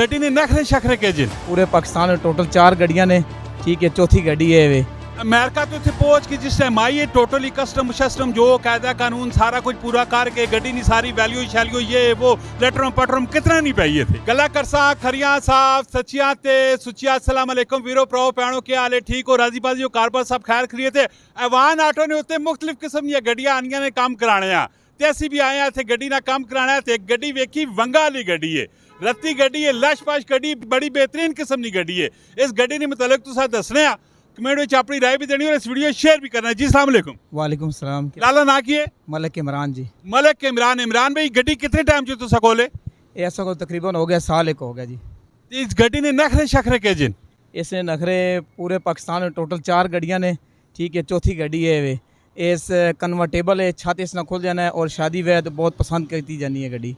गड्डी ने नखरे शखरे के जिन पूरे पाकिस्तान में टोटल 4 गड्डियां ने, ठीक है, चौथी गड्डी है वे। अमेरिका तो इतने पहुंच के जिस टाइम आई है टोटली कस्टम शस्टम जो कायदा कानून सारा कुछ पूरा करके गड्डी नहीं सारी वैल्यू शैल्यू ये वो लेटरम पटरम कितना नहीं पाइए थे गला करसा खरिया साहब सचिया ते सुचिया अस्सलाम वालेकुम वीरो प्रो पैणो के आले ठीक हो राजी बाजी हो कारबार सब खैर खरीए थे अवान ऑटो ने उत्ते मुख्तलिफ किस्म दी गड्डियां आनियां ने काम कराने आ ते असी भी आए हैं इत्थे गड्डी ना काम कराना है ते एक गड्डी वेखी वंगा वाली गड्डी है रत्ती गड्डी है लश पश गड्डी बड़ी बेहतरीन किस्म की गड्डी है इस गड्डी ने मुतलक तुसा दसने आ कमेंट में अपनी राय भी देनी और इस वीडियो शेयर भी करना है। जी अस्सलाम वालेकुम। वालेकुम सलाम। लाला ना किए मलिक इमरान जी। मलिक इमरान। इमरान भाई गड्डी कितने टाइम जो तुसा कोले ऐसा को तकरीबन हो गया साल एक हो गया जी। इस गड्डी ने नखरे शखरे के जिन इसने नखरे पूरे पाकिस्तान में टोटल 4 गड्डियां ने, ठीक है, चौथी गड्डी है वे। इस कन्वर्टेबल है, छत इसना खुल जाना है और शादी व्याह तो बहुत पसंद करती जानी है गड्डी।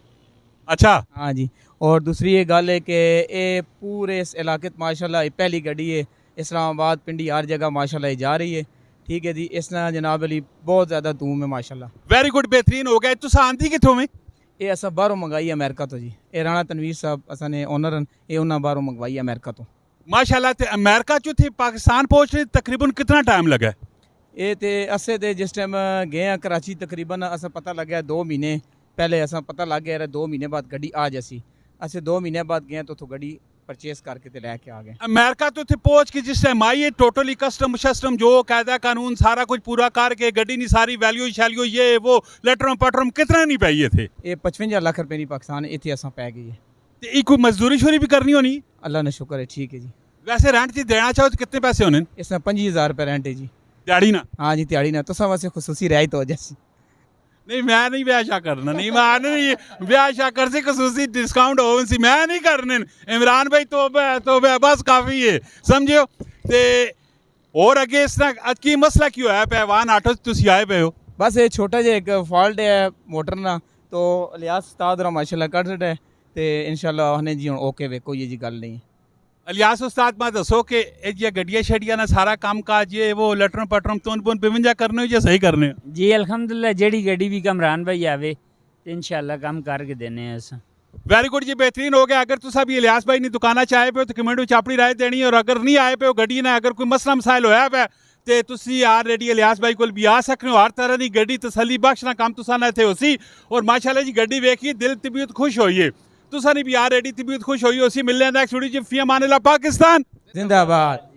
अच्छा हाँ जी। और दूसरी ये गल है कि ये पूरे इस इलाके माशाल्लाह पहली गड्डी है, इस्लामाबाद पिंडी हर जगह माशाल्लाह जा रही है, ठीक है जी। इसना जनाब अली बहुत ज़्यादा धूम है माशाल्लाह। वेरी गुड बेहतरीन हो गया। तुसा आंदी किथों में ये असा बाहरों मंगवाई है अमेरिका तो जी। ये राणा तनवीर साहब असा ने ओनर हैं, ये उन्हें बाहरों मंगवाई है अमेरिका तो माशाल्लाह। ते अमेरिका चो थे पाकिस्तान पहुंचने तकरीबन कितना टाइम लगा? ये ते असे ते जिस टाइम गए हैं कराची तकरीबन असा पता लग गया 2 महीने पहले असा पता लग गया 2 महीने बाद गड्डी आ जैसी। असे 2 महीने बाद गए तो गड्डी परचेस करके ते लेके आ गए। अमेरिका तो थे पहुंच के जिस टाइम आई है टोटली कस्टम शस्टम जो कायदा कानून सारा कुछ पूरा करके गड्डी नहीं सारी वैल्यू शैल्यू ये वो लेटरम पटरम कितना नहीं पाइए थे? ये 55 लाख रुपए नहीं पाकिस्तान इतनी असा पै गई है। तो कोई मजदूरी शोरी भी करनी होनी? अल्लाह ने शुक्र है, ठीक है जी। वैसे रेंट जी देना चाहो तो कितने पैसे होने? इसमें 25,000 रुपये रेंट है जी। दिहाड़ी ना? हाँ जी दिहाड़ी ना। तो सब वैसे खसूसी रियायत हो जैसी। नहीं मैं नहीं ब्याह शा करना, नहीं मैं नहीं ब्याह शा कर से खसूसी डिस्काउंट हो सी मैं नहीं करने। इमरान भाई तो बस काफ़ी है समझो। ते और अगे इस तरह की मसला क्यों है पैवान आटो तुसी आए पे हो? बस ये छोटा जिहा एक फॉल्ट है मोटर ना, तो अलियास उस्ताद और माशाल्लाह कट है ते इंशाल्लाह हने जी ओके वे कोई जी गल नहीं। अलियास उस्ताद मैं दसो कि ये गड्डिया शड्डिया ना सारा काम काज ये वो लटरम पटरम तुन पुन पिवंजा करने हो या सही करने हो? जी अल्हम्दुलिल्लाह जेड़ी गड्डी भी कमरान भाई आवे इंशाल्लाह काम करके देने हैं अस। वेरी गुड जी बेहतरीन हो गया। अगर तुसा भी इलियास भाई ने दुकाना चाहे पे हो तो कमेंट में अपनी राय देनी है और अगर नहीं आए पे हो गड्डी ने अगर कोई मसला मसाइल होया पे ते तुसी यार रेडी इलियास भाई कोल भी आ सकते हो। हर तरह की गड्डी तसल्ली बख्श ना काम तुसा ना थे उसी और माशाल्लाह जी गड्डी वेखिए दिल तबीयत खुश होइए। तुसा नहीं भी यार रेडी तबीयत खुश होइए उसी मिलने नेक्स्ट वीडियो जी। फी अमान अल्लाह पाकिस्तान जिंदाबाद।